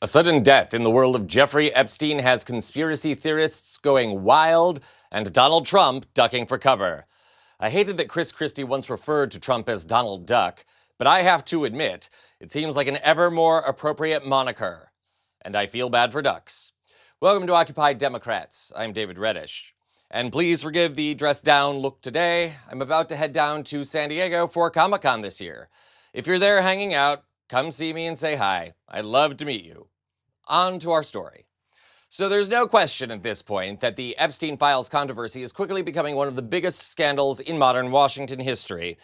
A sudden death in the world of Jeffrey Epstein has conspiracy theorists going wild and Donald Trump ducking for cover. I hated that Chris Christie once referred to Trump as Donald Duck, but I have to admit, it seems like an ever more appropriate moniker. And I feel bad for ducks. Welcome to Occupy Democrats. I'm David Reddish. And please forgive the dressed down look today. I'm about to head down to San Diego for Comic-Con this year. If you're there hanging out, come see me and say hi. I'd love to meet you. On to our story. So there's no question at this point that the Epstein Files controversy is quickly becoming one of the biggest scandals in modern Washington history.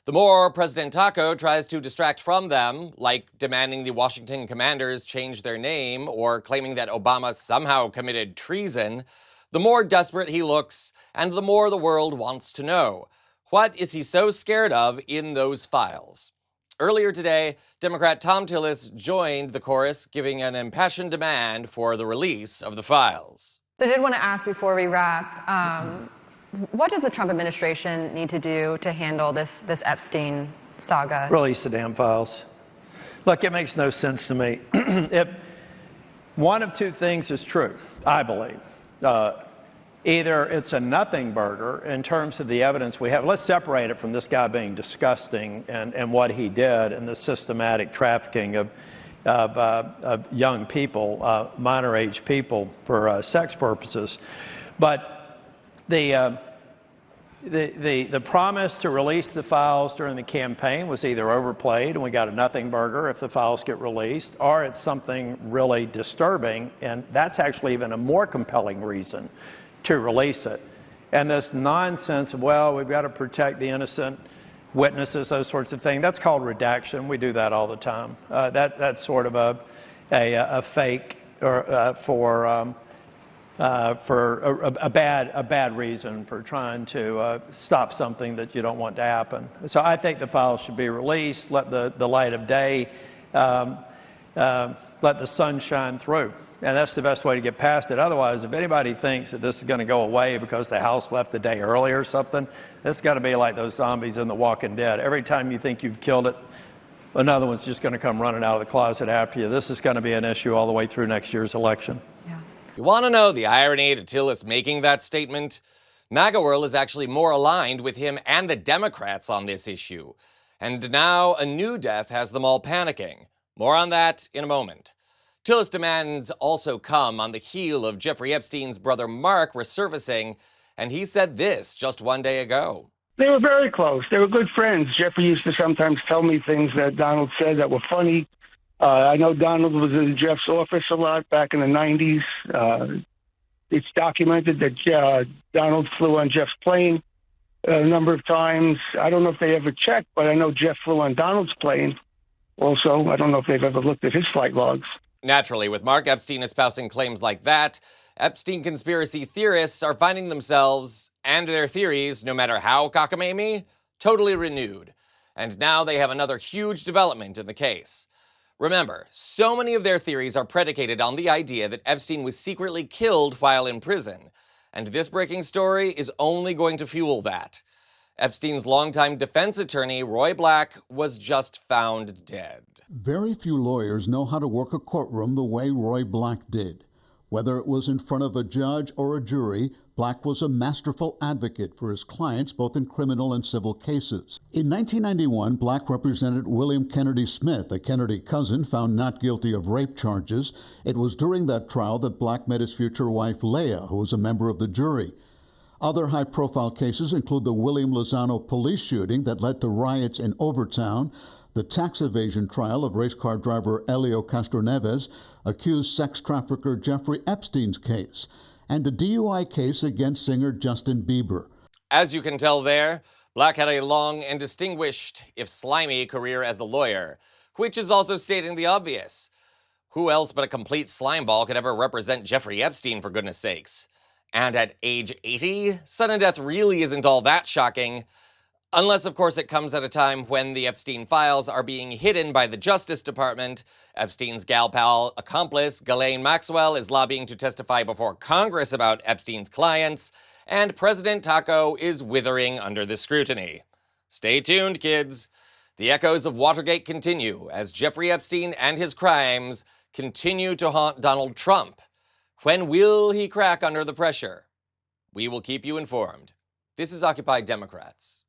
The more President Taco tries to distract from them, like demanding the Washington commanders change their name or claiming that Obama somehow committed treason, the more desperate he looks and the more the world wants to know. What is he so scared of in those files? Earlier today, Democrat Thom Tillis joined the chorus, giving an impassioned demand for the release of the files. So I did want to ask before we wrap, what does the Trump administration need to do to handle this Epstein saga? Release the damn files. Look, it makes no sense to me. One of two things is true, I believe. Either it's a nothing burger in terms of the evidence we have. Let's separate it from this guy being disgusting and what he did and the systematic trafficking of young people, minor-age people, for sex purposes. But the promise to release the files during the campaign was either overplayed and we got a nothing burger if the files get released, or it's something really disturbing, and that's actually even a more compelling reason to release it. And this nonsense of, well, we've got to protect the innocent witnesses, those sorts of things, that's called redaction. We do that all the time. That's sort of a fake or for a bad reason for trying to stop something that you don't want to happen. So I think the files should be released, let the light of day, let the sun shine through. And that's the best way to get past it. Otherwise, if anybody thinks that this is going to go away because the House left a day early or something, it's got to be like those zombies in The Walking Dead. Every time you think you've killed it, another one's just going to come running out of the closet after you. This is going to be an issue all the way through next year's election. Yeah. You want to know the irony to Tillis making that statement? MAGA world is actually more aligned with him and the Democrats on this issue. And now a new death has them all panicking. More on that in a moment. Tillis' demands also come on the heel of Jeffrey Epstein's brother Mark resurfacing, and he said this just one day ago. They were very close. They were good friends. Jeffrey used to sometimes tell me things that Donald said that were funny. I know Donald was in Jeff's office a lot back in the 90s. It's documented that Donald flew on Jeff's plane a number of times. I don't know if they ever checked, but I know Jeff flew on Donald's plane also. I don't know if they've ever looked at his flight logs. Naturally, with Mark Epstein espousing claims like that, Epstein conspiracy theorists are finding themselves, and their theories, no matter how cockamamie, totally renewed. And now they have another huge development in the case. Remember, so many of their theories are predicated on the idea that Epstein was secretly killed while in prison. And this breaking story is only going to fuel that. Epstein's longtime defense attorney, Roy Black, was just found dead. Very few lawyers know how to work a courtroom the way Roy Black did. Whether it was in front of a judge or a jury, Black was a masterful advocate for his clients both in criminal and civil cases. In 1991, Black represented William Kennedy Smith, a Kennedy cousin found not guilty of rape charges. It was during that trial that Black met his future wife, Leah, who was a member of the jury. Other high-profile cases include the William Lozano police shooting that led to riots in Overtown, the tax evasion trial of race car driver Elio Castroneves, accused sex trafficker Jeffrey Epstein's case, and a DUI case against singer Justin Bieber. As you can tell there, Black had a long and distinguished, if slimy, career as a lawyer, which is also stating the obvious. Who else but a complete slimeball could ever represent Jeffrey Epstein, for goodness sakes? And at age 80, sudden death really isn't all that shocking. Unless, of course, it comes at a time when the Epstein files are being hidden by the Justice Department. Epstein's gal pal accomplice, Ghislaine Maxwell, is lobbying to testify before Congress about Epstein's clients, and President Taco is withering under the scrutiny. Stay tuned, kids. The echoes of Watergate continue as Jeffrey Epstein and his crimes continue to haunt Donald Trump? When will he crack under the pressure? We will keep you informed. This is Occupy Democrats.